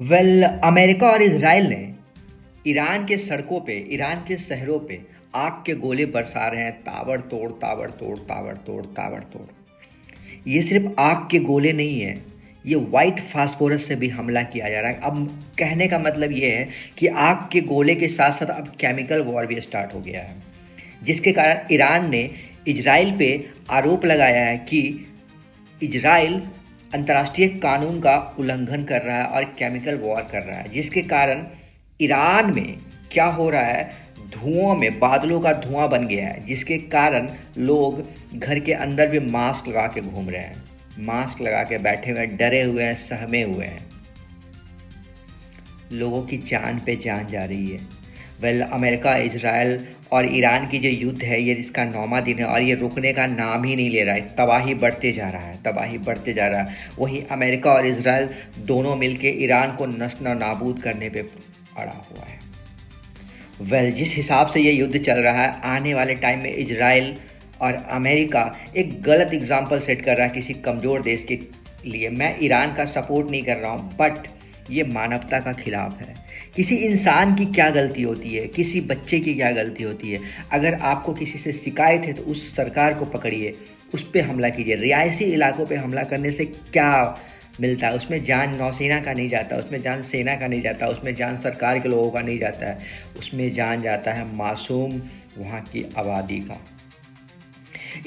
America और Israel ने Iran के सड़कों पे, ईरान के शहरों पे आग के गोले बरसा रहे हैं, ताबड़तोड़, ताबड़तोड़, ताबड़तोड़, ताबड़तोड़। ये सिर्फ आग के गोले नहीं है, ये व्हाइट फास्फोरस से भी हमला किया जा रहा है। अब कहने का मतलब ये है कि आग के गोले के साथ साथ अब केमिकल वॉर भी स्टार्ट हो गया है, जिसके कारण ईरान ने इजराइल पे आरोप लगाया है कि इजराइल अंतर्राष्ट्रीय कानून का उल्लंघन कर रहा है और केमिकल वॉर कर रहा है, जिसके कारण ईरान में क्या हो रहा है, धुओं में बादलों का धुआं बन गया है, जिसके कारण लोग घर के अंदर भी मास्क लगा के घूम रहे हैं, मास्क लगा के बैठे हुए हैं, डरे हुए हैं, सहमे हुए हैं। लोगों की जान पे जान जा रही है। अमेरिका, इजराइल और ईरान की जो युद्ध है, ये इसका 9वां दिन है और ये रुकने का नाम ही नहीं ले रहा है। तबाही बढ़ते जा रहा है, तबाही बढ़ते जा रहा है। वहीं अमेरिका और इजराइल दोनों मिलके ईरान को नस्ल नाबूद करने पे अड़ा हुआ है। जिस हिसाब से ये युद्ध चल रहा है, आने वाले टाइम में इजराइल और अमेरिका एक गलत एग्जाम्पल सेट कर रहा है किसी कमज़ोर देश के लिए। मैं ईरान का सपोर्ट नहीं कर रहा हूँ, बट ये मानवता का खिलाफ है। किसी इंसान की क्या गलती होती है, किसी बच्चे की क्या गलती होती है? अगर आपको किसी से शिकायत है तो उस सरकार को पकड़िए, उस पर हमला कीजिए। रिहायशी इलाकों पे हमला करने से क्या मिलता है? उसमें जान नौसेना का नहीं जाता, उसमें जान सेना का नहीं जाता, उसमें जान सरकार के लोगों का नहीं जाता है, उसमें जान जाता है मासूम वहाँ की आबादी का।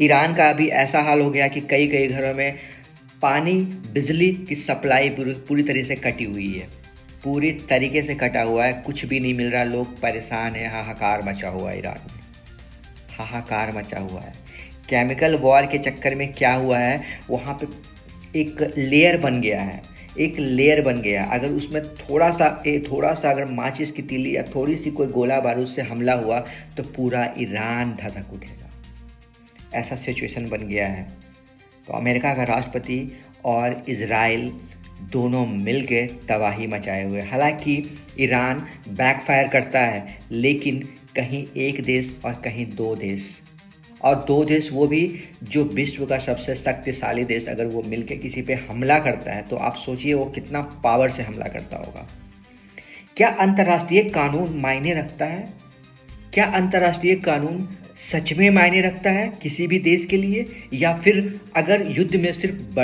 ईरान का अभी ऐसा हाल हो गया कि कई कई घरों में पानी, बिजली की सप्लाई पूरी तरह से कटी हुई है, पूरी तरीके से कटा हुआ है, कुछ भी नहीं मिल रहा। लोग परेशान हैं, हाहाकार मचा हुआ है ईरान में, हाहाकार मचा हुआ है। केमिकल वॉर के चक्कर में क्या हुआ है, वहाँ पे एक लेयर बन गया है, एक लेयर बन गया। अगर उसमें थोड़ा सा अगर माचिस की तीली या थोड़ी सी कोई गोला बारूद से हमला हुआ तो पूरा ईरान धधक उठेगा। ऐसा सिचुएशन बन गया है। तो अमेरिका का राष्ट्रपति और इजराइल दोनों मिलकर तबाही मचाए हुए। हालांकि ईरान बैकफायर करता है, लेकिन कहीं एक देश और कहीं दो देश, और दो देश वो भी जो विश्व का सबसे शक्तिशाली देश, अगर वो मिलकर किसी पे हमला करता है तो आप सोचिए वो कितना पावर से हमला करता होगा। क्या अंतर्राष्ट्रीय कानून मायने रखता है? क्या अंतर्राष्ट्रीय कानून सच में मायने रखता है किसी भी देश के लिए? या फिर अगर युद्ध में सिर्फ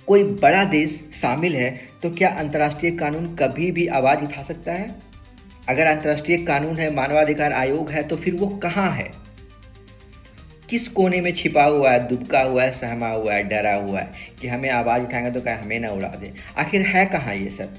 कोई बड़ा देश शामिल है तो क्या अंतर्राष्ट्रीय कानून कभी भी आवाज़ उठा सकता है? अगर अंतर्राष्ट्रीय कानून है, मानवाधिकार आयोग है, तो फिर वो कहाँ है? किस कोने में छिपा हुआ है, दुबका हुआ है, सहमा हुआ है, डरा हुआ है कि हमें आवाज़ उठाएंगे तो क्या हमें ना उड़ा दे? आखिर है कहाँ ये सब?